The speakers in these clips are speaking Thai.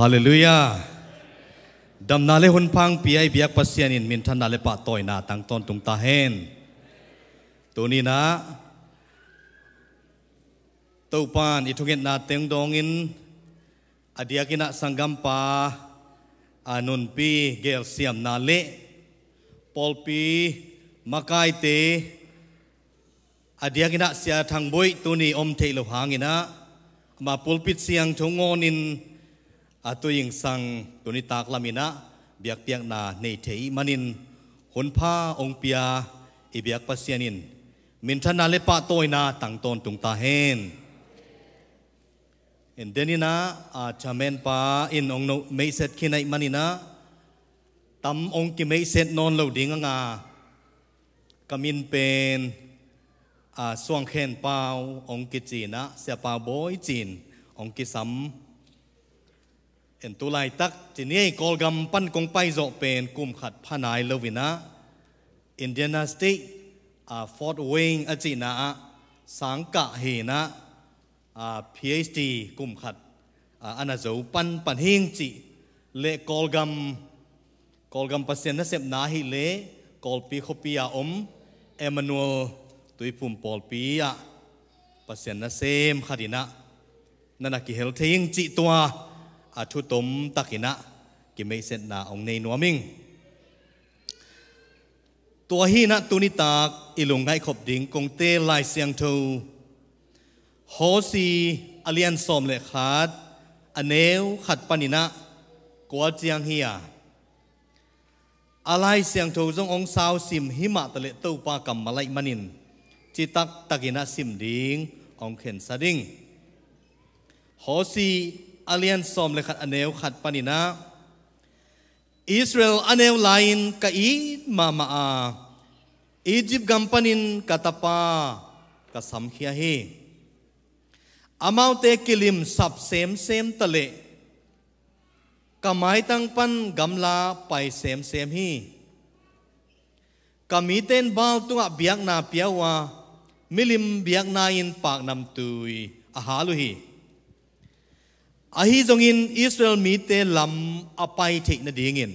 ฮาเลลูยาดำนาเลหุนพังปีไอเบียกปัสยานินมินทันนาเลปะต่อยนาตั้งต้นตุงตาเฮนตัวนี้นะตัวปานอิทุเกตนาเต็งดองอินอดียกินะสังกัมปาอานุนปีเกลเซียมนาเลปอลปีมาไกเตอดียกินะเสียทางบุยตัวนี้อมเทลหางินะมาปุลปิดเสียงชงงอนินตัวยิงสังตัวนี้ตากลามินะเบียกเปียกนาในเทยมันินหุนผ้าองเปียอีเบียกปัสยานินมินทันนาเลปะโตยนาตั้งตนตุงตาเฮนอินเดนินะจาเมนปาอินองโนไม่เสร็จขี้ในมันินะตั้มองกิไม่เสร็จนอนเหลาดิ่งงากามินเป็นสวงเขนเปาองกิจีนะเสียปาโบยจีนองกิสัมเอ็นตุไลตักจีนี่กอลกัมปันกงไปโจเป็นกุมขัดพนายเลวินะอินเดียนาสติฟอร์ดเวงอจีนะสังกะเฮนะPhD กุมขัดอันนั้นจะปันเฮงจีเละกอลกัมปัสเซนนัสเซบนาฮิเละกอลปีขปียอมเอมานูเอลตุยปุ่มปอลปีปัสเซนนัสเซมขัดินะนั่นกิเฮลเทงจีตัวทุตมตักินะกิไม่เสร็จนาองในนัวมิงตัวฮีนะตุนิตากอิลุงไงขบดิ่งกงเตลายเสียงทูโฮซีอเลียนสมเลขาดอเนวขัดปนินะกัวเจียงเฮียอะไรเสียงทูจงองสาวสิมหิมะตะเลตูปากำมาไลมันินจิตักตักินะสิมดิ่งองเข็นสะดิ่งโฮซีอเลียนสมเลขัดอเนวขัดปนินะอิสราเอลอเนวไลน์กะอีมาอียิปต์กัมปนินกะตาปากะสัมเขียเฮอามาเตกิลิมสับเซมตะเลกะไม้ตั้งปันกำลาไปเซมฮีกะมีเต้นบาลตัวเบียกนาเปียวามิลิมเบียกนาอินปากนำตุยอาหาลุฮีอาฮิจงอินอิสราเอลมีเตลำอภัยเทนดิ่งิน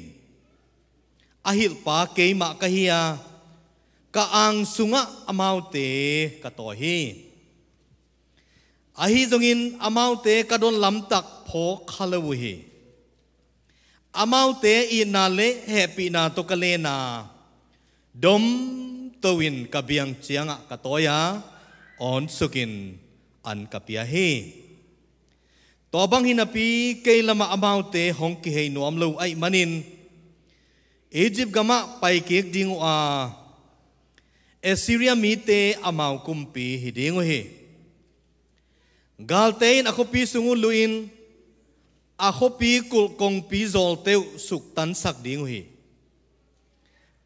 อาฮิลปาเกยมะกะฮิยากะอังสุงะอมาวเตกะตอฮีอาฮิจงอินอมาวเตกะดนลำตักโพคาลวุฮีอมาวเตอีนาเลเฮปีนาตกะเลนาดมตวินกะเบียงเจียงะกะตอยาออนสุกินอันกะเปียฮีตัวบังหินาปีเกลมาอมาวเตฮงกิเฮนวมลูไอมันินอียิปต์กะมะไปเกกดิงเอซิเรียมีเตอมาวกุมปีฮิดิงเฮกาลเตนอคปีสุงุลุอินอคปีกุลกงปีโซลเตวสุกตันสักดิงเฮ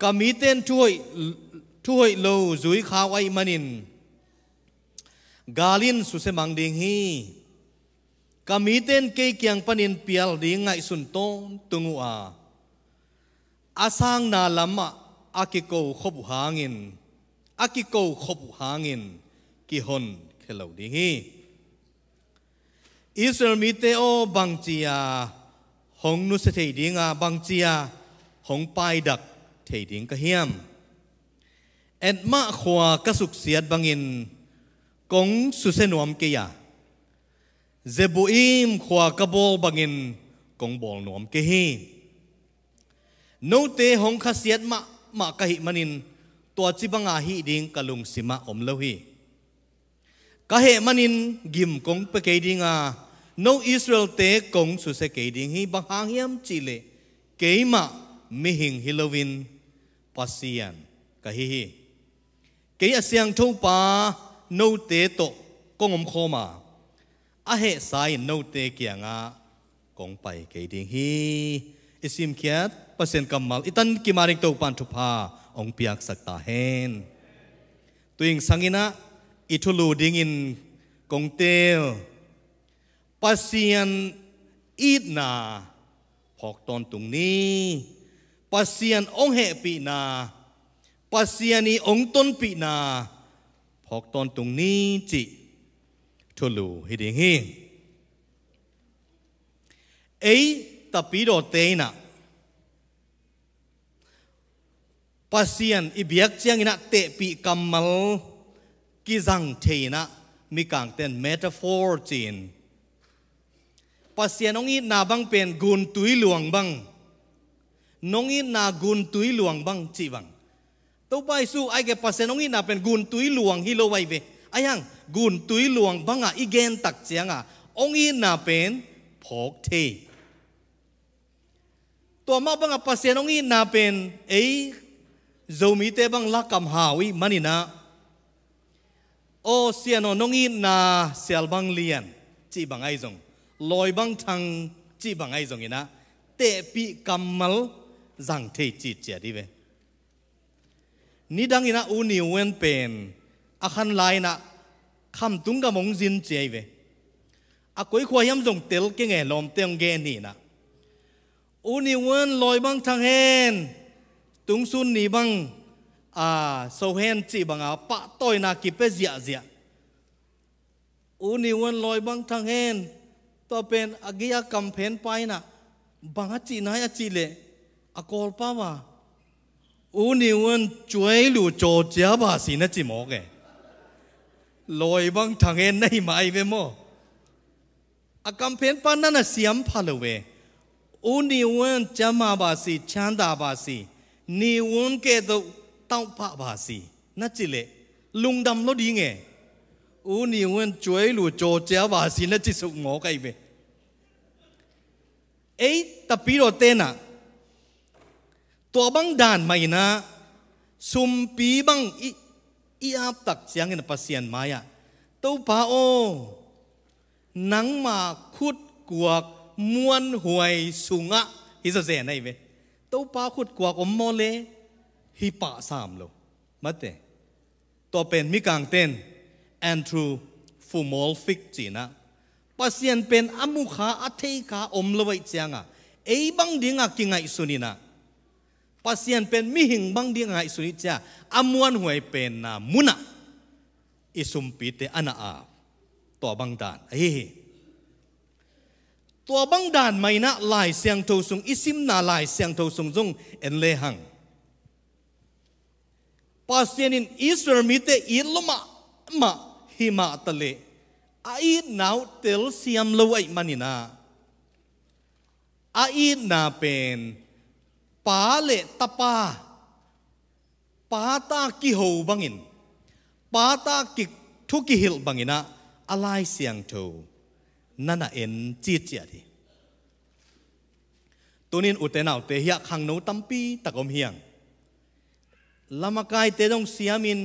กามีเตนช่วยโลจุยขาวไอมันินกาลินสุเสมังดิงฮีกามีเต้นเกยเกียงปนินเปียลดีไงสุนโตตุงัวอาสังนาลามะอากิโกขบหางินอากิโกขบหางินกิฮอนเคลาวดีฮีอิสราเอลมีเตโอบังจียหงนุสเทดิงาบังจียหงไปดักเทดิงกะเฮียมเอ็ดมะขวากระสุกเสียดบังอินกงสุเซนวมเกียเซบูอิมขวากระบอลบังอินกงบอลนวมเกฮีโนเตหงขเสียดมะกะหิมันินตัวจิบังอาฮีดิงกะลุงสิมะอมเลวีกะเหมันินกิมกงเปเกดิงาโนอิสราเอลเตกงสุเสเกดิงฮีบังหางเฮียมจิเลเกยมะมิหิงฮิโลวินปัสเซียนกะฮีเกยเสียงทูปาโนเตโตกงอมโคมาอาเหตุสายโนเตเกียงากงไปเกดิงฮีอิสิมเคียดเปอร์เซ็นต์กำมัลอิตันกิมาริกโตปันทุพาองเปียกสักตาเฮนตัวเองสังอินะอิทุลูดิงอินกงเตลปัสเซียนอีดนาพอกตอนตรงนี้ปัสเซียนองเหปีนาปัสเซียนีองต้นปีนาพอกตอนตรงนี้จิทุลูฮิดิงฮี ấy tập bí đồ tê nè pasien ibiak chiang ina te pi kamal ki zang theina mi kang ten metaphor chin pasien ong i na bang pen gun tui luang bang nong i na gun tui luang bang chi bang to pai su ai ke pasien ong i na pen gun tui luang hi lo wai ve ayang gun tui luang banga igen tak chianga ong i na pen phok the to ma banga pasien ong i na pen ei zomi te bang la kam hawi manina o siano nongi na sel bang lian chi bang ai zong loi bang thang chi bang ai zong ina te pi kamal zang the chi chia di ve ni dang ina u ni wen pen a khan lai na kham tung ga mong jin che ve a koi khwa yam zong tel ke nge lom teng ge ni na u ni wen loi bang thang hen tung sun ni bang so hen chi bang pa toy na ki pe zia zia u ni wan loi bang thang hen to pen agia campaign pai na bang chi na ya chi le a kol pa wa u ni wan chuai lu cho chia ba si na chi mo ke loi bang thang hen nei mai ve mo a campaign pa na na siam pha lo ve u ni wan chama ba si chanda ba si ni won ke do tao pa ba si na chi le lung dam lo di nge u ni won chuai lu cho chia ba si na chi su ngo kai ve ei ta pi ro te na to bang dan mai na sum pi bang i ap tak chiang in pasien maya to pa o nang ma khut kuak muan huai sunga hi so ze nai ve to pa khut kuak om mo le hi pa sam lo mate to pen mi kang ten Andrew Fumolfik chi na pasien pen amu kha athei kha om lo wai chianga ei bang dinga ki ngai sunina pasien pen mi hing bang dinga ngai suni cha amuan huai pen na muna isum pi te ana a to bang dan ei to bang dan mai na lai siang tho sung isim na lai siang tho sung jong en le hang pasien in Israel mite iloma ma hima tale ai now tel siam lo ai manina ai na pen pa le tapa pa ta ki ho bangin pa ta ki thu ki hil bangina alai siang tho nana en chi chia di tunin utenau te hia khang no tampi takom hiang lamakai te dong siamin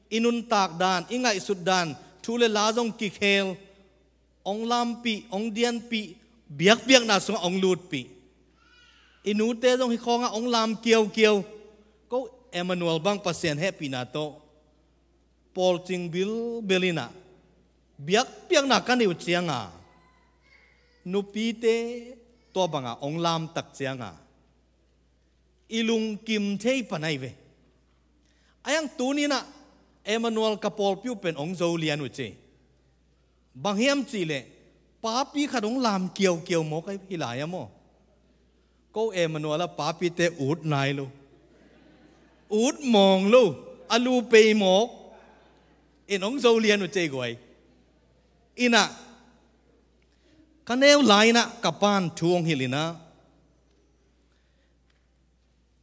inun tak dan ingai sud dan thule la jong ki khel ong lam pi ong dian pi biak biak na sung ong lut pi inu te dong hi khonga ong lam kieu kieu ko Emmanuel bang pasien happy na to Paul Ching Bil Belina biak biak na kaniu chianga nupi te to banga ong lam tak chianga ilung kim thei panai ve ayang tunina Emmanuel kapol piu pen ong zo lian uche bang hiam chi le pa pi khadong lam kieu kieu mo kai hilaya mo ko Emmanuel pa pi te ut nai lo ut mong lo alu pe mo in ong zo lian uche goi ina kaneu laina kapan thuong hilina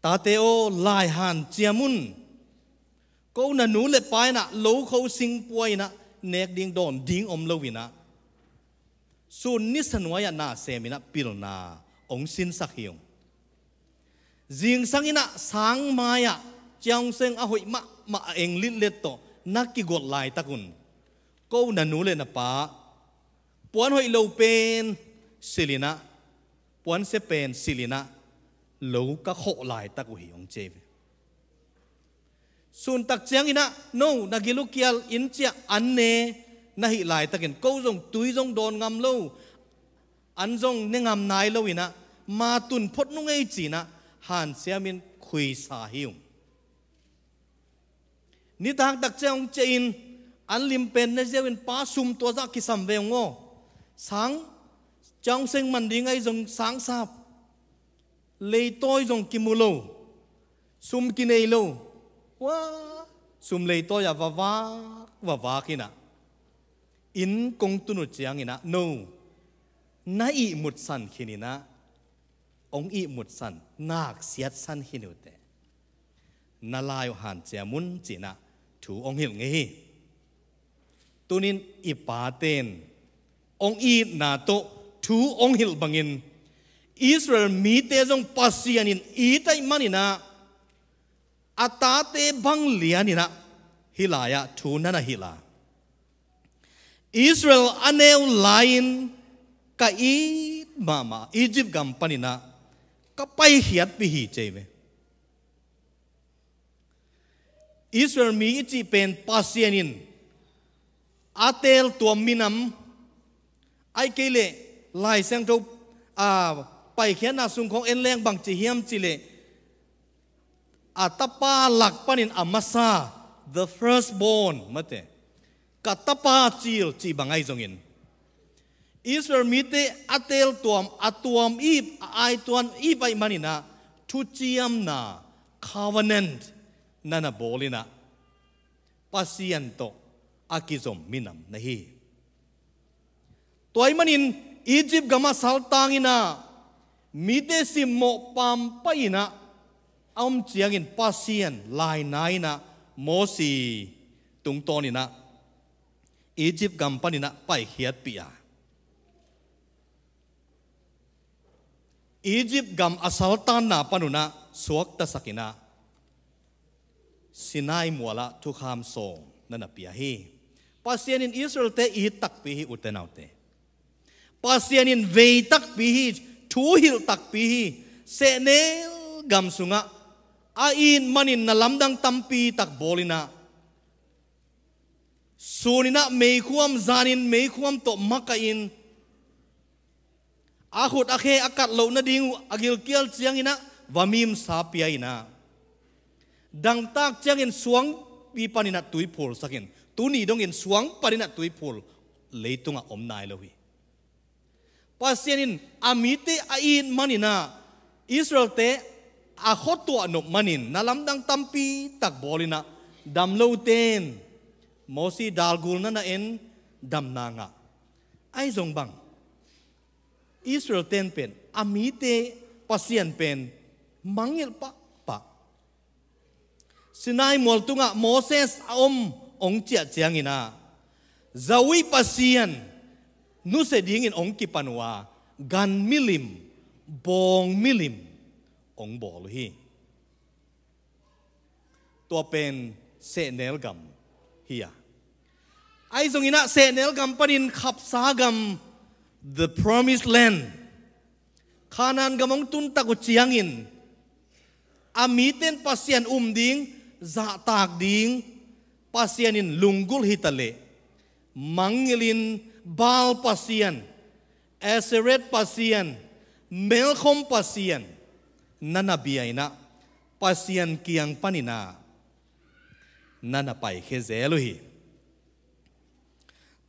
ta te o lai han chiamun ko na nu le pai na lo kho sing poi na nek ding don ding om lo wina sun ni sanwaya na semina pilna ong sin sak hiong jing sangina sang maya chang seng a hoi ma eng lit let to nakki got lai takun ko na nu le na pa puan hoi lo pen silina puan se pen silina lo ka kho lai taku hiong che sun tak chiang ina no nagilukial in chia anne nahi lai takin ko jong tui jong don ngam lo an jong ne ngam nai lo ina ma tun phot nu ngei chi na han siamin khui sa hium ni tak tak chiang chein an lim pen na jewin pa sum to za ki sam ve ngo sang trong sinh mình đi ngay dùng sáng sáp lấy tôi dùng kim mù lô sum kia này lô wow sum lấy tôi à vả kia nè in công tu nụt chiang ina no na i một san khi na ông i một san nak siat san khi nu te na lai han chia mun chỉ na thu ông hiểu nghe tunin i pa ten ông i na to thu ông hiểu bangin Israel mi te jong pasianin i tai manina atate bang lianina hilaya thu na hila Israel aneu lain ka i mama Egypt gam panina ka pai hiat pi hi cheve Israel mi chi pen pasianin atel tuam minam ai kele lai sang to pai khian na sung khong en leng bang chi hiam chi le atapa lak panin amasa the firstborn mate katapa chil chi bangai zongin Israel mite atel atuam ip ai tuan ip ai manina thu chiam na covenant nana bolina pasianto akizom minam nahi toy manin Egypt gama saltangina mite simmo pam paina am chiangin pasian lai naina mosi tungtonina Egypt gam panina pai hiat pia Egypt gam asaltan na panuna suak ta sakina Sinai muala tukham song nana pia hi pasian in Israel te i tak pi hi utenaute pasian in vei tak pi hi thu hil tak pi hi se ne gam sunga a in manin na lamdang tampi tak bolina sunina mei khuam zanin mei khuam to makain ahut akhe akat lo na ding agil kial chiang ina vamim sapia ina dang tak chiang in suang pi panina tuipol sakin tuni dong in suang panina tuipol leitunga omnai lohi pasianin amite ain manina Israel te a khotu anop manin nalamdang tampi tak bolina damlo ten mosi dalgul na en damnanga ai zong bang Israel ten pen amite pasian pen mangil pa Sinai mol tunga Moses ong chia chiangina zawi pasian nu se ding in ong kipanwa gan milim bong milim ong bol hi to pen se nel gam hiya ai zong ina se nel gam panin khap sagam the promised land Kanan gamong tunta ko chiangin amiten pasian ding za tak ding pasianin lunggul hitale mangilin bal pasian Eseret pasian Melchom pasian nanabiyaina pasian kiang panina nanapai khezeluhi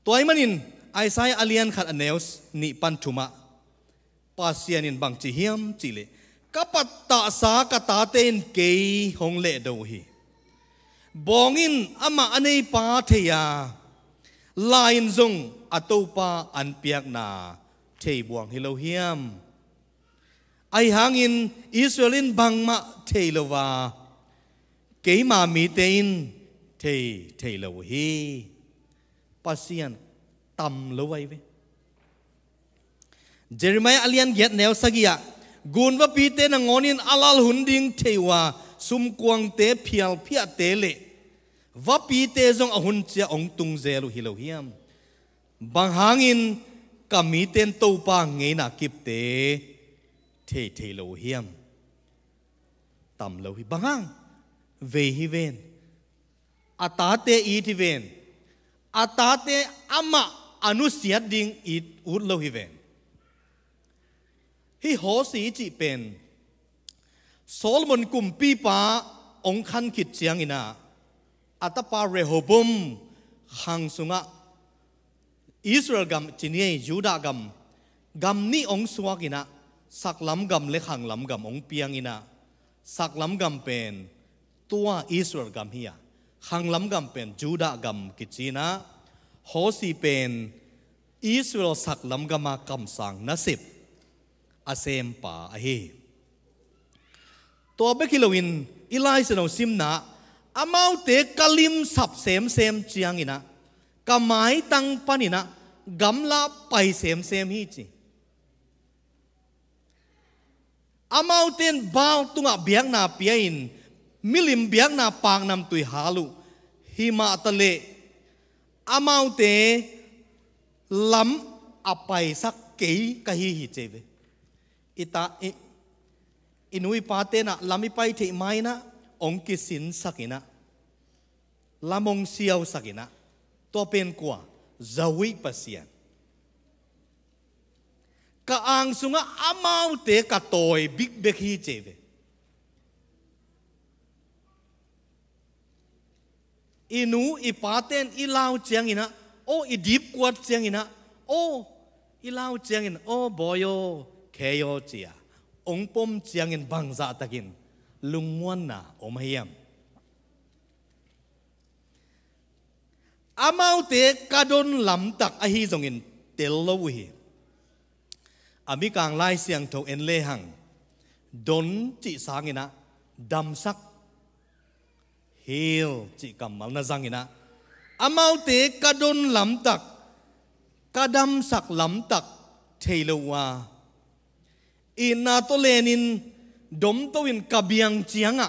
toy manin Isaiah alian khat aneus ni pantuma pasianin bang chi hiam chile kapatta sa kataten ke hongle dohi bongin ama anei pa theya lain zong atopa anpiak na thei buang hilohiam ai hangin Israelin bangma theilowa keima mi tein theilohi pasian tam lowai ve Jeremiah alian get neo sagia gunwa pite na ngonin alal hunding thewa sumkwang te phial phia te le va pite jong ahun chia ong tung zelu hilohiam bang hangin kamiten topa ngeina kipte theilohiam tam lohi bangang ve hi ven atate i ti ven atate ama anusiat ding it ut lohi ven hi ho si chi pen Solomon kumpi pa ong khan kit chiang ina atapa Rehobom khang sunga Israel gam chinie Judah gam gam ni ong suakina sak lam gam le khang lam gam ong piangina sak lam gam pen tua Israel gam hiya khang lam gam pen Judah gam kichina hosi pen Israel sak lam gama kam sang nasib asem pa ahi to bekilowin ilai seno simna amau te kalim sap sem chiangina kamai tang panina gamla pai sem hi chi amau ten baw tunga biang na piain milim biang na pang nam tui halu hima tale amau te lam apai sak kei kahi hi cheve ita inui pate na lami pai the mai na ong kisin sakina lamong siaw sakina to pen kwa zawi pasian ka ang sunga amau te ka toy big bek hi cheve inu ipaten ilaw chiang ina o idip kwat chiang ina o ilaw chiang in o boyo keyo chia ong pom chiang in bangza takin lungmuan na omahiyam amau te kadon lam tak ahi zongin tellowi ami kang lai siang tho en le hang don chi sangina dam sak hil chi kamal na zangina amau te kadon lam tak kadam sak lam tak theilowa ina to lenin dom to in kabiang chianga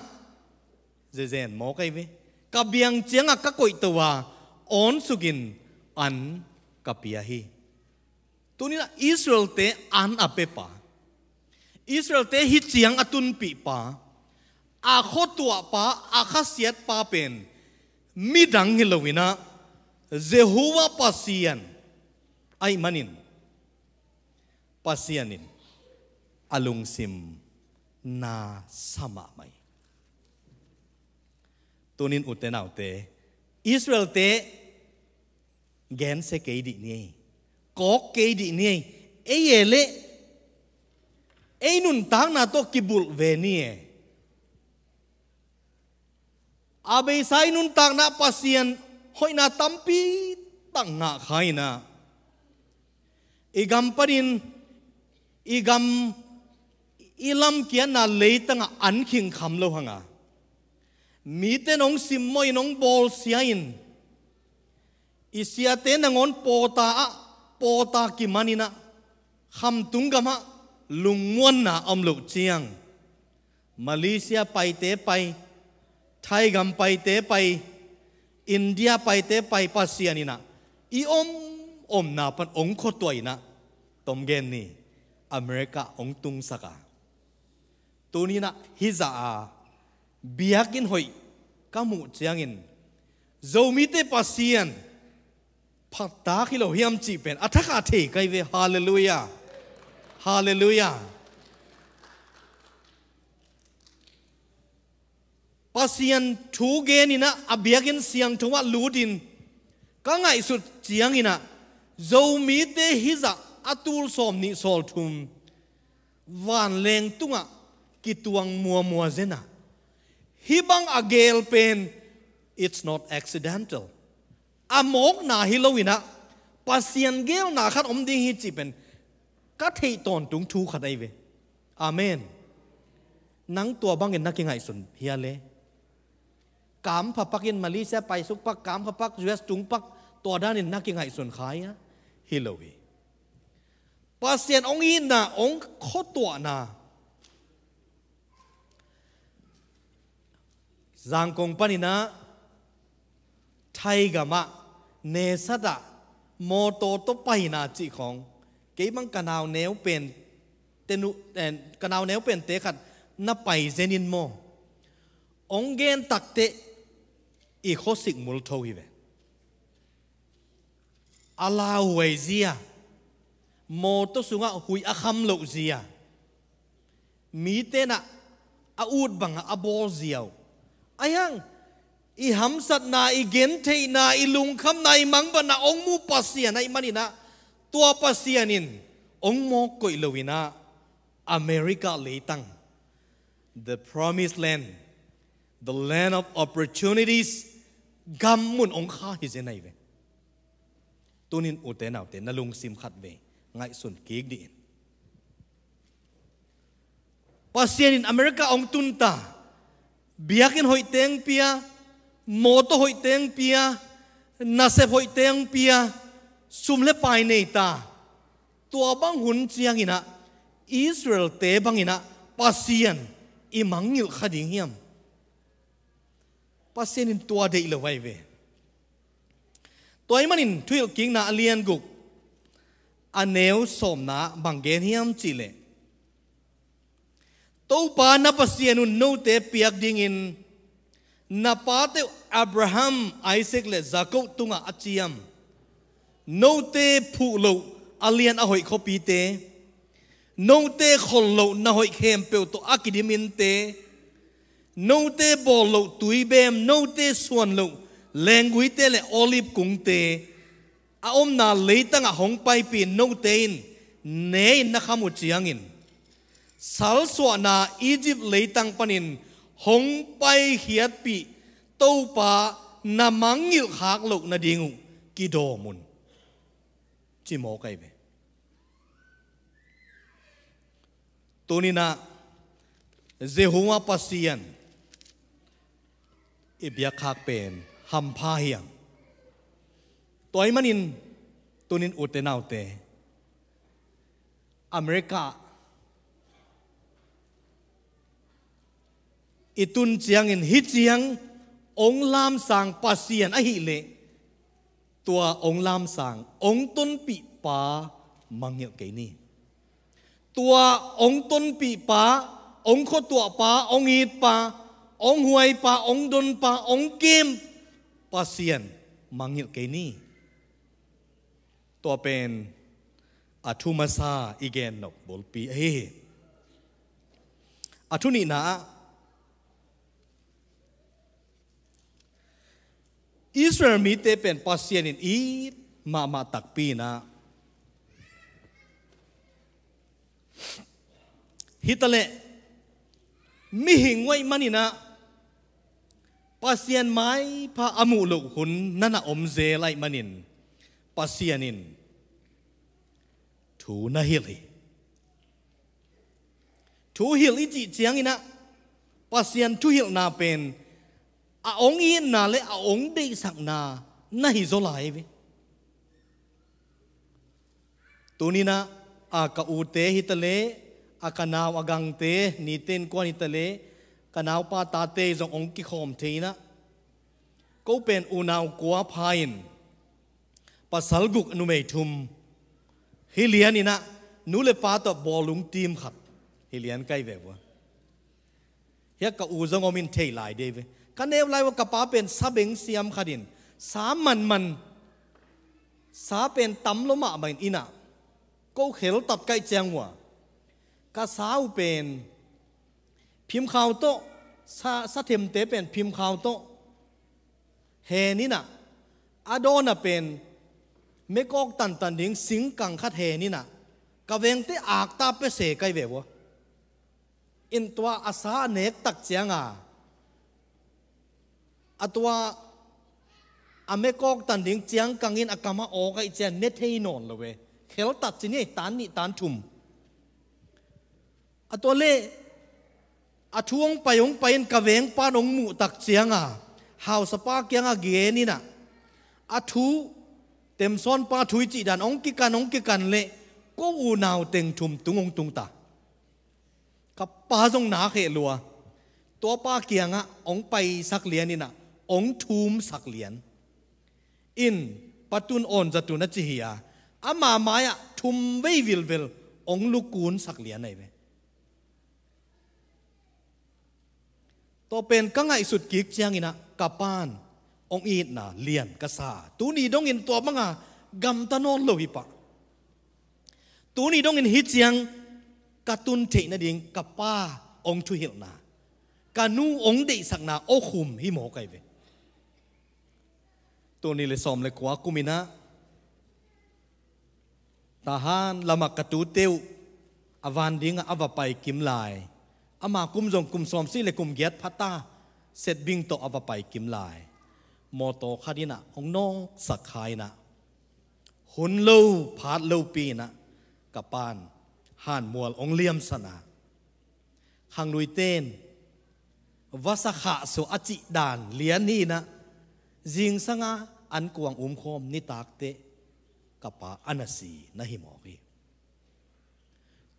zezen mo kai ve kabiang chianga ka koi towa on sugin an kapiahi tunina Israel te an apepa Israel te hi chiang atun pi pa a khotua pa a khasiat pa pen midang hilowina Jehovah pasian ai manin pasianin alung sim na sama mai tunin utenaw te Israel te gen se keidi ni kok keidi ni eyele einun tang na to kibul ve ni abe sai nun tang na pasian hoi na tampi tang nga khai na igam parin igam ilam kian na leitanga an king kham lo hanga mi te nong sim moi nong bol siain isia te nangon pota ki manina kham tungama lungmuan na amlo chiang Malaysia pai te pai Thai gam pai te pai India pai te pai pasianina I om na pan ong kho toina tom gen ni America ong tung saka tunina hiza a biakin hoi kamu chiangin zomi te pasian phata khilo hiam chi pen athaka the kai ve hallelujah hallelujah pasian thu genina abiakin siang thowa ludin ka ngai sut chiangina zomi te hiza atul som ni sol thum van leng tunga kituang mua zena hibang agel pen it's not accidental amok na hilowina pasian gel na khat om ding hi chi pen ka thei ton tung thu khatai ve amen nang tua bangin nakingai sun hiale kam phapakin Malaysia pai suk pak kam phapak US tung pak to danin nakingai sun khaya hilowi pasian ong in na ong khotwa na Zangkong panina Thai gama nesada moto to paina chi khong ke bang kanao neu pen tenu kanao neu pen te khat na pai zenin mo ong gen takte I khosik mul tho hi ve ala huai zia moto sunga hui akham lo zia mi te na a ut banga a bol ziaw ayang I hamsat na I gente na I lung kham na I mangba na ong mu pasian na I manina tua pasianin องโมกุยลวินาอเมริกาเลยตัง the promised land the land of opportunities กำมุนองข้าฮิเจนัยเวตัวนินอุเตนเอาเตนนลุงซิมขัดเวไงส่วนเก๊กดีปัสเซียนินอเมริกาองตุนตาเบียกินหอยเตงเปียโมโตหอยเตงเปียนาเซหอยเตงเปียซุมเลปายเนตาตัวบังหุนเจียงอินะอิสราเอลเตบังอินะปัสเซียนอิมังยิลขดิงเฮียมปัสเซียนินตัวเดียวไว้เวตัวไอ้มันนินทุยกิงนาเลียนกุกอันเนวสมนาบังเกนเฮียมจิเลตัวปานาปัสเซียนุนโนเตเปียกดิ่งอินนาปาเตอับราฮัมไอเซกเลซาโกตุงอาจิยมโนเตผู้โลอาเลียนอหอยคปีเตโนเตคนโลนาหอยเข้มเปียวตัวอากิดิมินเตโนเตบอลโลตุยเบมโนเตส่วนโลแรงกุยเตเลโอลิฟกุงเตอาอมนาเลยตั้งหงไปปีนโนเตนเนยนักขมุจียงอินสัลสวนาอียิปต์เลยตั้งปนินหงไปเขียดปีเต้าป่านามังยิลขากโลนาดิงกิโดมุนจิโมไกเบตัวนี้นะเจหัวปัสเซียนอิบยาคากเป็นฮัมพาเฮียงตัวไอ้มันนินตัวนินอุตเตนเอาเตอเมริกาอิตุนเจียงอินฮิเจียงองลามสังปัสเซียนอหิเลตัวองลามสังองต้นปีปามังเหี่ยวเกนี่ตัวองต้นปีปาองโคตัวปาองอีดปาองหวยปาองดนปาองเกมปัสเซียนมังเหี่ยวเกนี่ตัวเป็นอัทุมาซาอีเกนนกบอลปีเออัทุนีนะอิสราเอลมีเตเป็นปัสเซียนินอีมาตักปีนะฮิตเลมีหิงไว้มันนี่นะปัสเซียนไม้พระอมุลุหุนนั่นอมเจไลมันนินปัสเซียนินทูนาฮิลีทูฮิลอีจีเจียงอินะปัสเซียนทูฮิลนาเป็นอาองอินนาเลอาองได้สักนาน่าฮิโซไลเวตัวนี้นะอากาอูเตฮิตเลอากานาวอากังเตนีเตนกวนฮิตเลกานาวปาตาเตจงองกิคอมเทนะก็เป็นอูนาวกัวพายินปัสสัลกุกอนุเมทุมฮิเลียนี่นะนูเลปาตบอลุงทีมขัดฮิเลียนใกล้เววะเฮียกอูจงอมินเทไลเดวกันเอวไลว่ากระป๋าเป็นซาเบงเซียมขัดินสามันสาเป็นตำลมะบันอินะก็เขลตัดไกแจงว่ากะสาวเป็นพิมพ์ข่าวโตซาเทมเตเป็นพิมพ์ข่าวโตเฮนี่นะอาโดนะเป็นเมกอกตันดิ้งสิงกังคัดเฮนี่นะกะเวงเตอากตาเปเสไกเววะอินตัวอาสาเนกตักเจียงอตัวอเมกอกตันดิ้งเจียงกังอินอากามาโอไกเจียนเนเทนอนละเวเขลตัดจีนี่ตานนี่ตานทุมอตัวเล่อทวงไปองไปกะเวงป้านองหมู่ตักเจียงหาวสปาเกียงเกนี่นะอทูเต็มซ้อนป้าทุยจีดันองกิกันเล่ก็อูนาวเต็งทุมตุงองตุงตากับป้าทรงหนาเขลัวตัวป้าเกียงองไปสักเหรียญนี่นะองทุมสักเหรียญอินปตุนอ่อนจะตุนจิเฮียอามาไม้ทุมเววิลองลูกูนสักเหรียญไหนเวตัวเป็นก็ไงสุดกิกเจียงอินะกับป้านองอีดนะเลียนกษาตูนี่ดงอินตัวมังกำตานอนโลหิปะตูนี่ดงอินฮิเจียงกะตุนเทนดิงกับป้าองทุหิลนากานูองเดสักนาโอคุมฮิโมไกเวตัวนี้เลยสอมเลยกว่ากุมินะ ตาฮันละมักกระตูเตียวอวันดิ้งอวไปกิมลายอามากุมจงกุมสอมซีเลกุมเกียรพัตตาเสร็จบิงโตอวไปกิมลายโมโตคดีนะองน้องสักขายนะหุนเล่าพาดเล่าปีนะกับปานห่านมัวองเลียมสนาขังลุยเต้นวาสขะสุอจิดานเลียนนี่นะจิงสังอาอันกวางคมนิตากเตกับปาอนาสีนะหิมอกี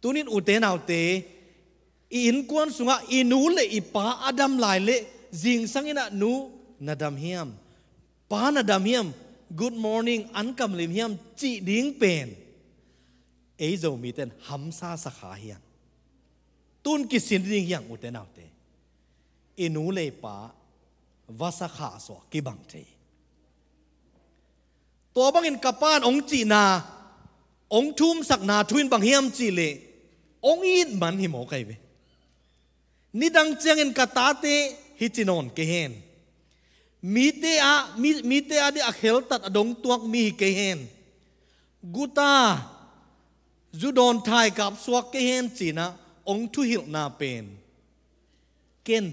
ตุนินอุเตนเอาเตอินกวนสุงาอินูเลอิปาอดัมลายเลจิงสังอินะนูนาดัมเฮียมปานาดัมเฮียม Good morning อันกำลิมเฮียมจีดิ้งเป็นเอโจมีเต้นหัมซาสขาเฮียงตุนกิสินดิ้งเฮียงอุเตนเอาเตอินูเลปาวาสขาสวกิบังเตตัวบังอินกับปานองจีนาองทุ่มสักนาทวินบังเฮียมจีเลองอินมันหิมอไกเวนิดังเจียงอินกาตาเตฮิจินอนเกเฮนมีเตอาเดอเขลตัดอดงตัวมีเกเฮนกูตาจูดอนไทยกับสวกเกเฮนจีนะองทุหิลนาเป็นเกน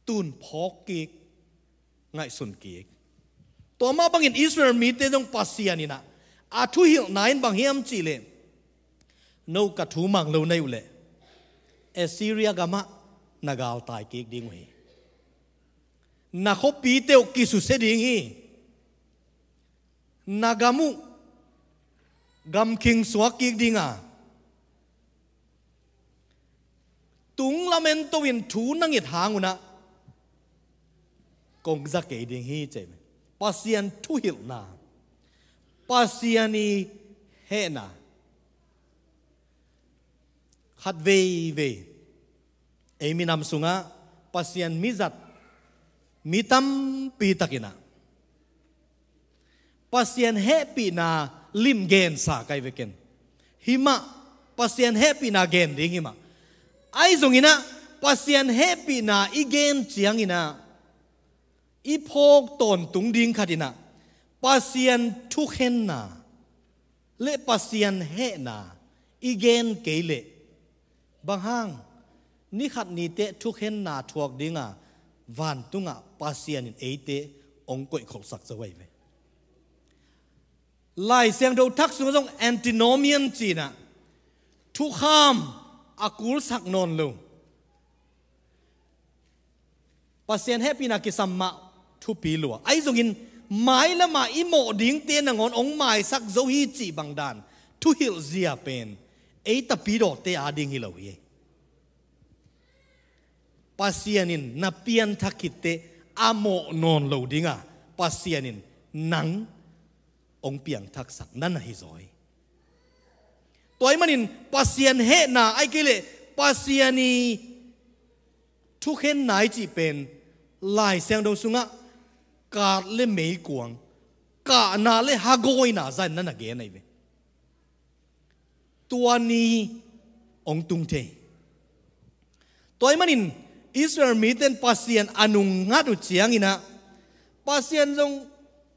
ตุนพอกเกกไงสุนเกกตัวมาบังอินอิสราเอลมีเตดงปัสเซียนี่นะอาทุหิลนายบังเฮียมจีเลโนกัทูมังเลวในอุเลเอซีเรียกามะนากาลตายเกกดิ้งเฮนาเขาปีเตวกิสุเสดิ้งฮีนากามุกำคิงสวกเกกดิ้งอ่ะตุงละเมนตวินทูนังอิดหางุนะกงจะเกดิ้งฮีเจมปัสเซียนทุหิลนาปัสเซียนีเฮนาขัดเวเอมินำสุงะปัสเซียนมิจัดมิตัมปีตักินะปัสเซียนเฮปีนาลิมเกนสาไกเวเกนหิมะปัสเซียนเฮปีนาเกนดิ้งหิมะไอซงอินะปัสเซียนเฮปีนาอีเกนเจียงอินะอีพกตนตุงดิ้งขัดินะปัสเซียนทุกเฮนนาเลปัสเซียนเฮนาอีเกนเกเลบางห้างนี่ขัดนี่เตะทุกเห็นนาทวกดิ้งอ่ะวันตุงอ่ะปัสเซียนเอเตะองค์กอยขกสักจะไว้ไหมไล่เสียงดูทักสุงจงแอนติโนเมียนจีน่ะทุกข้ามอากูลสักนนลูปัสเซียนเฮปีนากิสัมมาทุปีลัวไอ้จงอินหมายละมาอิโมดิ้งเตียนงอนองหมายสักโจฮีจีบังดานทุหิลเซียเป็นเอตปีโดเตอาดิ้งฮิลาวีปัสเซียนินนับเปียนทักขิตเตอโมนอนโลดิ้งอ่ะปัสเซียนินหนังองเปียงทักสักนั่นฮิซอยตัวไอ้มันนินปัสเซียนเฮนาไอ้กิเลปัสเซียนีทุกเห็นไหนจีเป็นลายเสียงดงสุงะกาดเลเมยกวงกาหนาเลฮากอยนาใจนั่นน่ะเกนไอ้เวตัวนี้องตุงเทตัวไอ้มันนินอิสราเอลมีเต็นปัสเซียนอนุงัดอุเจียงอินะปัสเซียนจง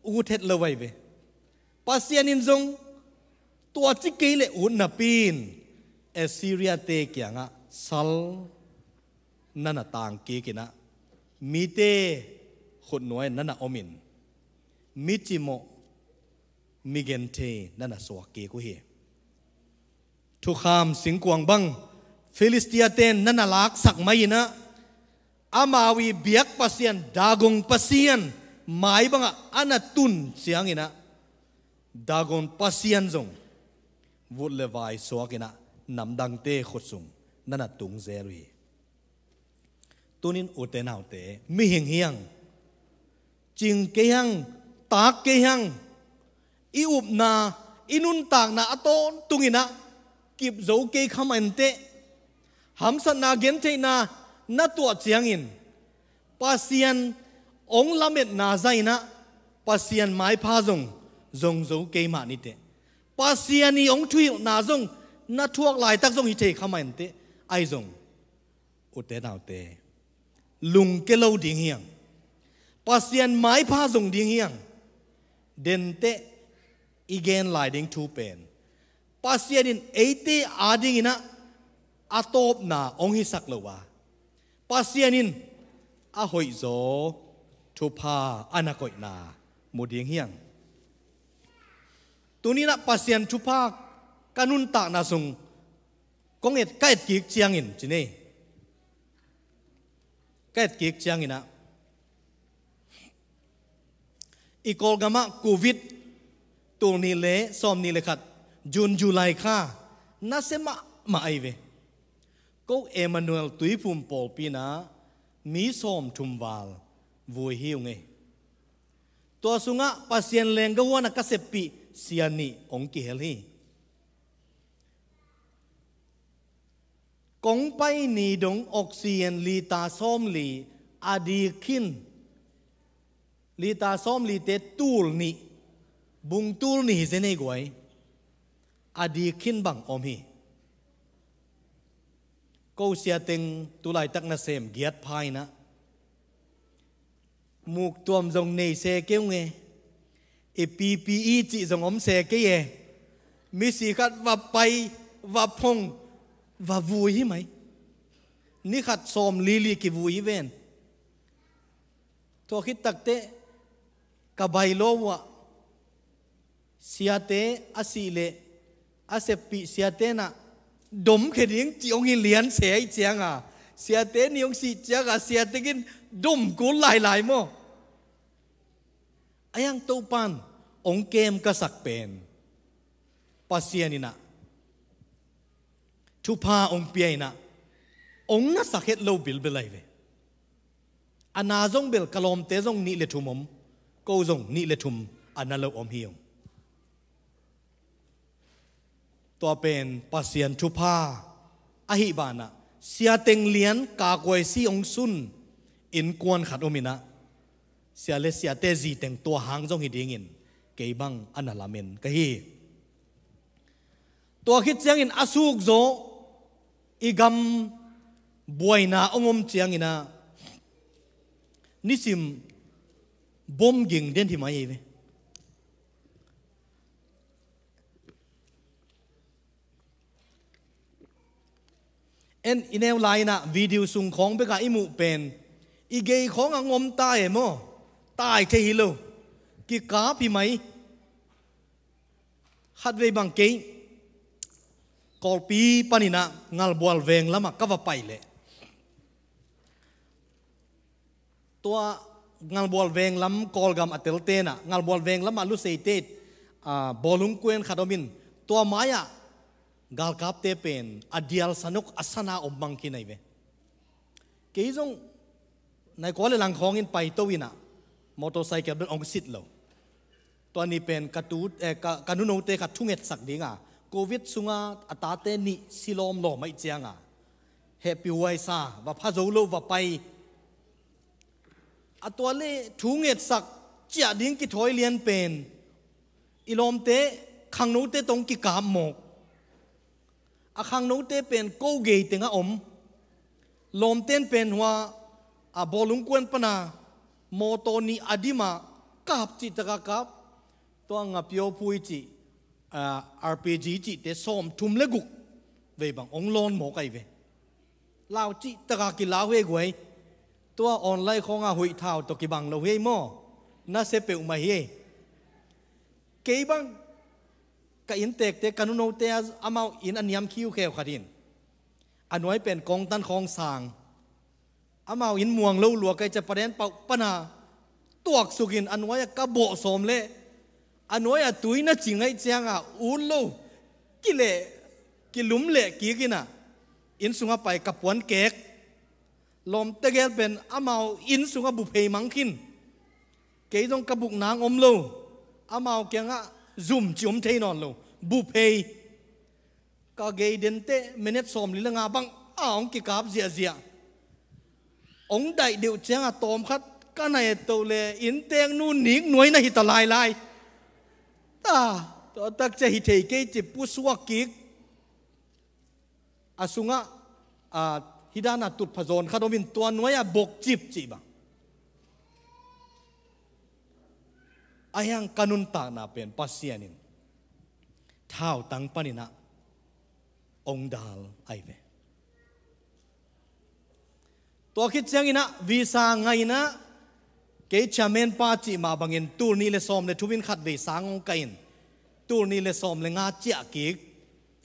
อุเทศเลวไว้เวปัสเซียนินจงตัวจิกเกเลอุนนับปีนเอซีเรียเตกียงะซัลนั่นน่ะต่างเกกินะมีเตขุดหน่วยนั่นน่ะอมินมิจิโมมิเกนเทนั่นน่ะสวกเกกุเฮทุกคำสิงกวงบังฟิลิสเตียเตนนั่นน่ะลักสักไม่นะอามาวีเบียกปัสเซียนดากงปัสเซียนหมายบังอ่ะอันน่ะตุนเสียงอินะดากงปัสเซียนจงวุดเลวายสวกินะนำดังเตขุดสุงนั่นน่ะตุงเซรุยตุนินอุเตนเอาเตมีเฮียงเฮียงจิงเกียงตากเกียงอีอุบนาอินุนตากนาอโตนตุงินะกิบโจเกขมันเตหัมสนาเกนเทนานาตัวเจียงอินปัสเซียนองละเม็ดนาใจนะปัสเซียนไม้พาจงโจเกมานิเตปัสเซียนีองทุยนาจงนาทวกลายตักจงฮิเทขมันเตไอจงอุเตนเอาเตลุงเกลาดิ่งเฮียงปัสเซียนไม้พาจงดิ่งเฮียงเดนเตอีเกนลายดิ่งทูเป็น pasienin ate ading ina atop na ong hisak lawa pasienin a hoi zo thupa anakoi na muding hiang tunina pasien thupa kanun ta na sung kong et kaet kik chiang in chine kaet kik chiang ina ikol gama covid tu ni le som ni le khat June July kha na se ma ai ve ko Emmanuel tui phum pol pina mi som thumwal vui hiu nge to sunga pasien leng ga wana ka sepi siani ong ki hel hi kong pai ni dong oxygen li ta som li adi khin li ta som li te tul ni bung tul ni se nei goi adi khin bang om hi ko sia teng tulai tak na sem giat phai na muk tuam jong nei se keu nge e PPE chi jong om se ke ye mi si khat va pai va phong va vui hi mai ni khat som li li ki vui ven to khit tak te ka bai lo wa sia te asile asepi sia te na dom kheding chi ong in lian se ai chiang a sia te ni ong si chiang a sia te kin dom ko lai lai mo ayang to pan ong kem ka sak pen pasianina thupa ong piaina ong na sakhet lo bil belai ve ana jong bel kalom te jong ni le thumom ko jong ni le thum ana lo om hiongตัวเป็นปัสยันทุพาอหิบานะเสียเต็งเลียนกากวยซีองซุนอินกวนขัดอมินะเสียเลเสียเตจีเต็งตัวหางจงหิดิงินเกยบังอันนาลาเมนกะฮีตัวคิดเจียงอินอาสุกโจอีกำบวยนาองมเจียงอินะนิสิมบ่มยิงเด่นที่มาเอเวเอ็นอินเอลไลน์นะวิดีโอส่งของไปกับอิมุเป็นอีเกยของงมตายมั้งตายเทหิโลกิกาพี่ไหมขัดเวบังเกยกอลปีปานินะงาลบัวเวงละมักก็ว่าไปเลยตัวงาลบัวเวงล้ำกอลกำอัตเตลเตนะงาลบัวเวงล้ำมาลุเซเตบอลุงกวนขัดอมินตัวไม้อะกาลกับเตเป็นอดียลสนุกอัศนาอมบังกินไอเวเกยจงในกอลหลังของอินไปตัววินะมอเตอร์ไซค์เดินองสิทธิ์เราตัวนี้เป็นกระตูกระนุนงเตกัดทุ่งเอ็ดสักดีงาโควิดสุงาอัตาเตนิสิลอมหล่อไม่เจียงอ่ะเฮปิวไวซ่าว่าพระโจโลว่าไปอัตัวเล่ทุ่งเอ็ดสักเจียดิ้งกิถอยเลียนเป็นอิลอมเตขังนู้เตตรงกิกามหมกอาขังนู้เตเป็นโกเกยติงะอมลมเต้นเป็นว่าบอลุงกวนปนาโมโตนีอดีมากาบจิตกะกับตัวงับโยพุยจิRPG จิเตส้มทุ่มเล็กุกเวบังองลอนหมอกไอเวลาวจิตกะกิลาวเฮกวยตัวออนไลน์ของหุยเท้าตัวกิบังเราเฮมอน่าเสเปอุมาเฮเกยบังกอินเตกเตกันุโนเตอามาอินอันยำคิวเขวขัดินอันไว้เป็นกองตันของสางอามาอินม่วงเล่าหลวกไกจะประเด็นเป่าปนาตัวสุกินอันไว้กระโบสมเล่อันไว้ตุยน่าจริงไอ้เจียงอุลโลกิเล่กิลุมเล่กี่กินะอินสุงไปกับปวนเกกลมตะเกลเป็นอามาอินสุงบุเพมังคินเกยต้องกระบุกนางอมโลอามาเกียงซุ่มจุ่มเทนอนโลบุเพก็เกยเดนเตเมเนตสมลิลงาบังองกิกาบเสียองได้เดียวเจียงตอมคัดก็ในตัวเลอินเตียงนู่นหนิงหน่วยในหิตลายลายตัวตักจะหิเทเกยจิปุสวากิกอาสุงะฮิดานาตุดผจญขดมินตัวหน่วยบกจิบบังอายังกันุนตานาเป็นปัสเซียนินท ท้าตั้งปนินะองดาลไอเวตัวคิดเสียงอินะวีซ่าไงนะเกจเมนปาจิมาบังเงินตูนี่เลสอมเลทุวินขัดวีซ่างงไกนตูนี่เลสอมเลงาเจียกิก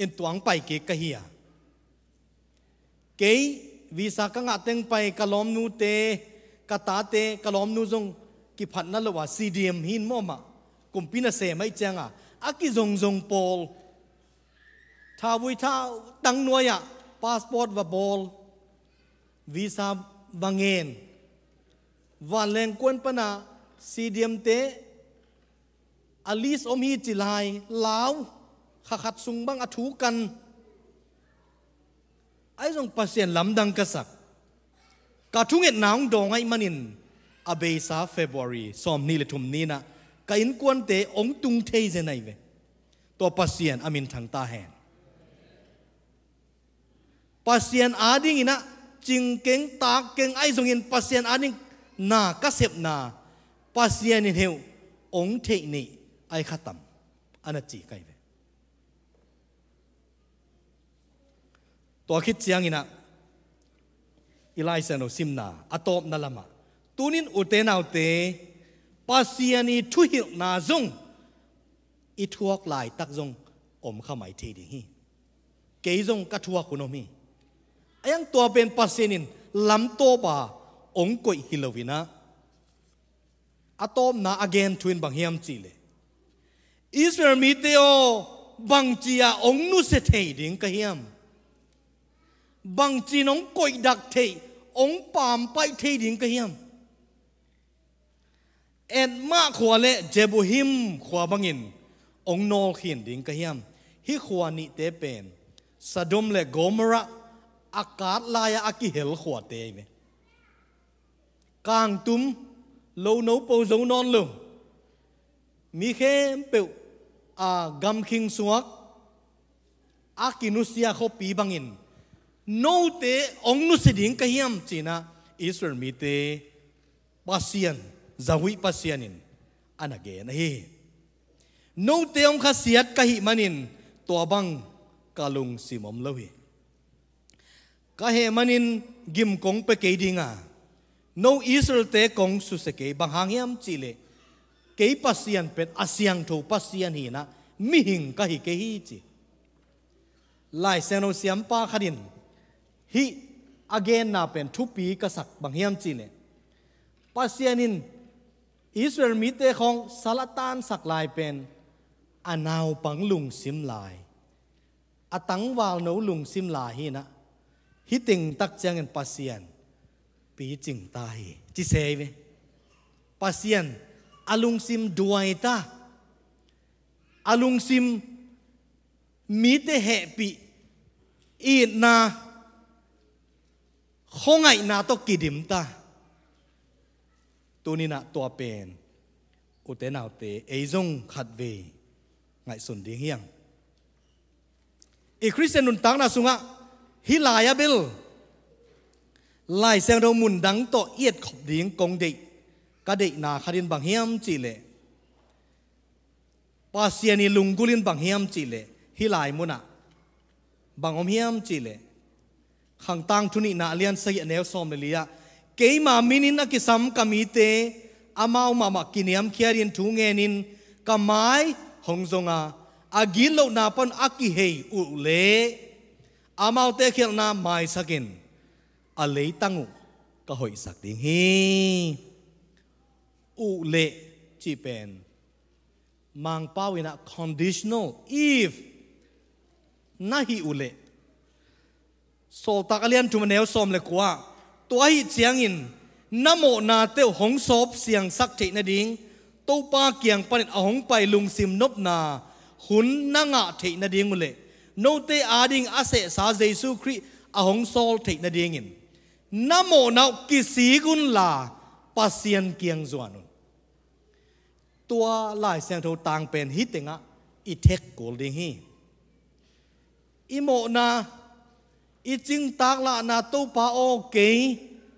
อินตวงไปกิกกะเฮียเกยวีซ่ากังอาเต็งไปกะล้อมนูเตกะตาเตกะล้อมนูจงกิพัดนั่นละว่าซีดีเอ็มหินมอมะกุมพินาเสไม่เจงอ่ะอากิจงโปลท้าวิท้าตังนัวยะพาสปอร์ตว่าบอลวีซ่าบังเงินวันแรงกวนปนาซีดีเอ็มเตอลิสอมฮีจิลายลาวขัดสุงบังอถูกันไอ้ส่งปัสเซียนลำดังกษักกาทุงเอ็ดหนาวดองไอ้มันินอเบซาเฟบรุรีสอมนี่เลยทุมนี้นะกอินกวนเตองตุงเทเจนัยเวตัวปัสเซียนอามินทางตาแหนปัสเซียนอาดิงินะจิงเก่งตาเก่งไอ้ส่งเงินปัสเซียนอาดิงนากระเสบนาปัสเซียนนี่เฮวองเทนี่ไอ้ขัดตั้มอันนั้นจีไกเวตัวคิดเสียงอินะอิไลเซโนซิมนาอัตอบนั่นละมาตูนินอุเตนเอาเตปัสเซียนีทุหินาจงอิทวกลายตักจงอมข้าหมายเทดิฮีเกยจงกัทวกุนอมีไอ้ยังตัวเป็นปัสเซียนินลำโตบาองกวยฮิโลวินะอัตอมนาอเกนทวินบังเฮียมจีเลอิสราเอลมีเตโอบังจียองนุเสเทดิงกะเฮียมบังจีนองกวยดักเทองปามไปเทดิงกะเฮียมเอ็นมาขวาเลเจบุฮิมขวาบังอินองโนขินดิงกะเฮียมฮิขวานิเตเป็นสะดมเลโกมระอากาศลายอากิเฮลขวาเตยกางตุ้มโลโนปูจงนอนลงมีเข้มเปิวกำคิงสวกอากินุสยาเขาปีบังอินโนเตองนุสดิงกะเฮียมจีนะอิสราเอลมีเตปัสเซียนจาวิปัสเซียนินอันเกนเฮโนเตองขเสียดกะหิมันินตัวบังกาลุงสิมอมเลวีกะเฮมันินกิมกงเปเกดิงาโนอิสราเอลเตกงสุสเกบังหางยามจิเลเกปัสเซียนเป็นอาเซียงทูปัสเซียนฮีนะมิหิงกะหิเกฮีจิลายเซโนเซียมปาขดินฮิอเกนนาเป็นทุปีกษักบังเฮียมจีเลปัสเซียนินอิสราเอลมีเตของซาลตานสักลายเป็นอนาวปังลุงซิมลายอตังวาลโนลุงซิมลายฮีนะฮิติงตักเจียงเงินปัสเซียนปีจิงตายจิเซเวปัสเซียนอลุงซิมดวยตาอลุงซิมมีเตเหปีอีนาคงไงนาตกิดิมตาตัวนี้นะตัวเป็นอุเตนเอาเตเอจงขัดเวไงสุนดีเฮียงอีคริสเตียนนุนตังนาสุงะฮิลายาเบลลายเสียงเรามุนดังต่อเอียดขบดิ่งกงเดกกะเดกนาคดินบางเฮียมจีเลปาเซียนีลุงกุลินบางเฮียมจีเลฮิลายมุนะบางอมเฮียมจีเลขังตังทุนินาเลียนเสียแนวซอมเลยะเกยมามินินอกิสัมกามีเตอามาวมากินยามเคียรินทุงเงนินกามายหงจงอากินโลนาปนอากิเฮอุเลอามาวเตเขียนนาไมสักินอเลตังุก็หอยสักดิ่งเฮอุเลจีเป็นมังป้าวินะ conditional if น่าฮิอุเลโซตักเลียนทุมเนวซอมเลยกว่าตัวฮิเจียงอินน้ำโมนาเต้าหงศพเสียงสักเทนดิ่งตู้ปาเกียงปนิดเอาหงไปลุงซิมนบนาหุนนางะเทนดิ่งมุเลโนเตอาดิ่งอาเสสาเจสุคริเอาหงโซลเทนดิ่งอินน้ำโมนากิสีกุนลาปัสเซียนเกียงจวนุนตัวลายเสียงโทต่างเป็นฮิตเองะอิเทคโกลดิ่งฮีอิโมนาอีจิงตากละนาตู้ปาโอเกย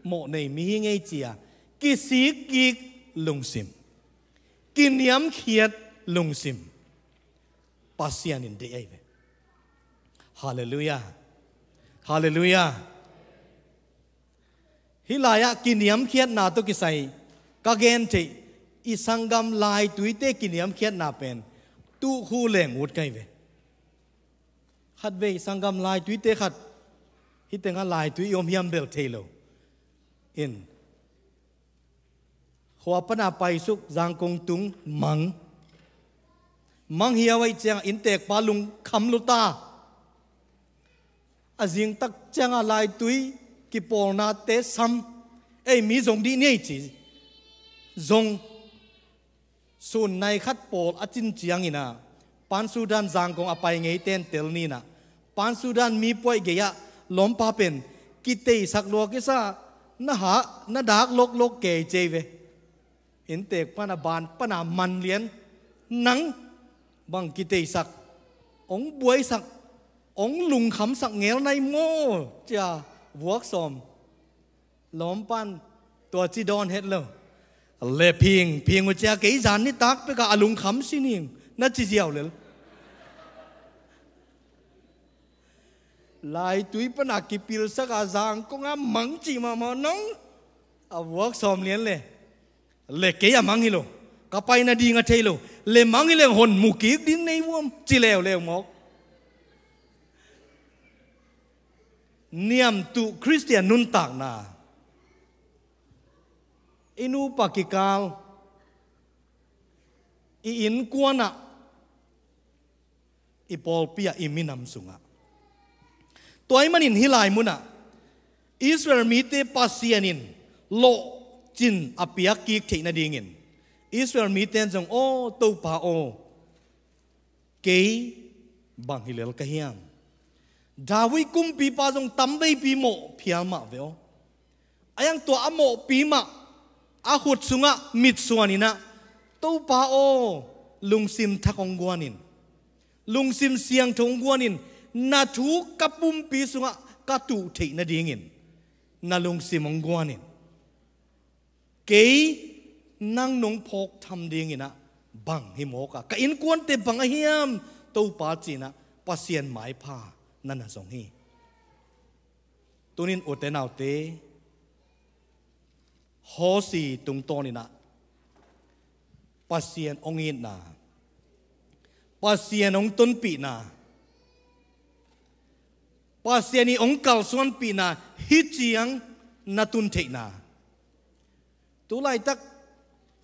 โมในมีไงเจียกิสีกิกลงซิมกินยำเขียดลงซิมป pasian in de ai ve hallelujah hallelujah hilaya kiniam khiat na to kisai ka gen the isangam lai tuite kiniam khiat na pen tu khu leng ut kai ve khat ve sangam lai tuite khat hi tenga lai tu yom hiam bel thelo in khwa pana pai suk jang kong tung mang hiya wai chang in tek palung kham luta azing tak changa lai tui ki pol na te sam ei mi zong di nei chi zong sun nai khat pol achin chiang ina pan sudan jang kong apai ngei ten tel ni na pan sudan mi poi ge ya lom pa pen ki te sak lo ki sa na ha na dak lok ke che ve in tek pana ban pana man lien nang bang ki te sak ong buai sak ong lung kham sak ngel nai mo cha vuak som lom pan tua chi don het lo le ping wa cha ke zan ni tak pe ka alung kham sining na chi jiao le lai tui pana ki pil sa ka jang ko nga mang chi ma nong a vuak som lien le ke ya mang hi lo ka pai na di nga thei lo le mang hi le hon mu ki ding nei wom chi lew mok niam tu Christian nun tak na inu pakikal I in kuana I pol pia I minam sunga toy manin hilai muna Israel mi te pasianin lo chin apia ki theina dingin Israel mi ten jong o to pa o ke bang hilel ka hiam Dawi kum pi pa jong tamwei pi mo phial ma veo ayang to amo pi ma a khut sunga mit suanina to pa o lungsim thakong guanin lungsim siang thong guanin na thu kapum pi sunga ka tu theina dingin na lungsim ong guanin ke nang nong phok tham dingina bang hi moka ka in kuan te bang a hiam to pa china pasien mai phaนั่นน่ะสองฮีตัวนี้อุตนาวเตฮอสีตุงโตนี่นะปัสเซียนองอินนะปัสเซียนองต้นปีนะปัสเซียนองกัลส่วนปีนะฮิจิยังนัตุนเทนะตัวไล่ตัก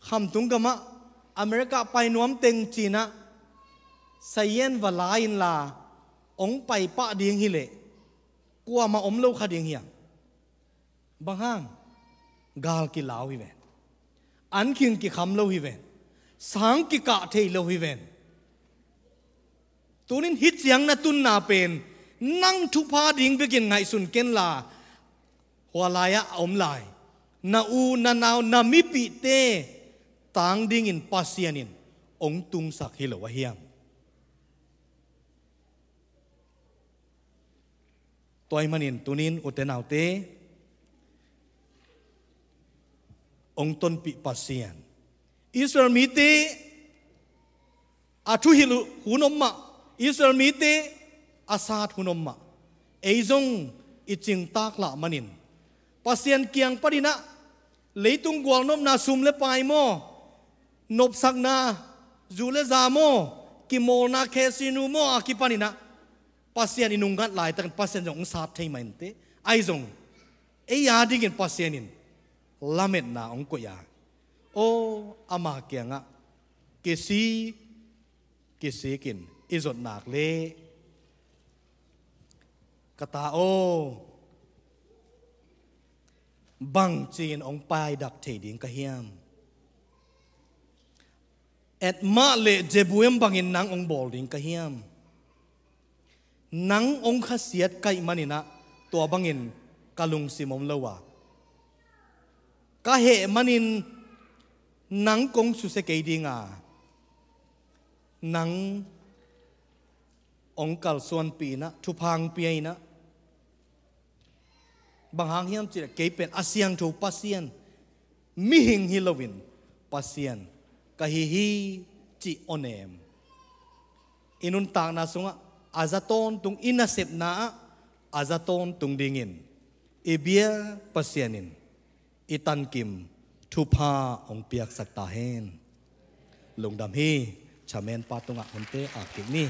คำตุงกะมะอเมริกาไปนวมเต็งจีนะไซเยนวลาอินลาองไปปะเดียงฮิเลกลัวมาอมเล่าคดียงเฮียงบางห้างกาลกิลาวฮิเวนอันคิงกิคำเล่าฮิเวนสังกิกะเทเล่าฮิเวนตัวนี้ฮิตเสียงนัตุนนาเป็นนั่งทุพาดิ่งไปกินไงสุนเกนลาหัวลายะอมลายนาอูนานาวนามิปิเตต่างดิ่งอินปัสเซียนินองตุงสักฮิโลวะเฮียงตัวมันอินตุนินอุตนาวเตองต้นปิปัสเซียนอิสราเอลมีเตอาทุฮิลุหุนอมมะอิสราเอลมีเตอาซาดหุนอมมะเอซงอิจิงตากละมันอินปัสเซียนเกียงปดินะเลยตุงกวางนมนาซุมเลปายโมนบสักนาจูเลซาโมกิโมนาเคซินูโมอากิปานินะpasien inungat lai takan pasien jong sap thei main te ai jong e ya dingin pasienin lamet na ong ko ya o ama kyanga kesi kin izot nak le kata o bang chin ong pai dak thei ding ka hiam et ma le jebuem bangin nang ong bol ding ka hiamนังองค์ขเสียดไก่มันนี่นะตัวบังอินกะลุงสิมอมเลวะกะเหมันนินนังกงสุเสกดีงานังองค์กัลส่วนปีนะทุพังปีนะบางหางเฮียมจิตเกยเป็นอาเซียนถูกปัสเซียนมิหิงฮิโลวินปัสเซียนกะฮิฮิจิโอเนม inun tak na sunga azaton tung inasep na azaton tung dingin ibia pasianin itan kim thupa ong piak sakta hen lungdam hi chamen patunga honte akik ni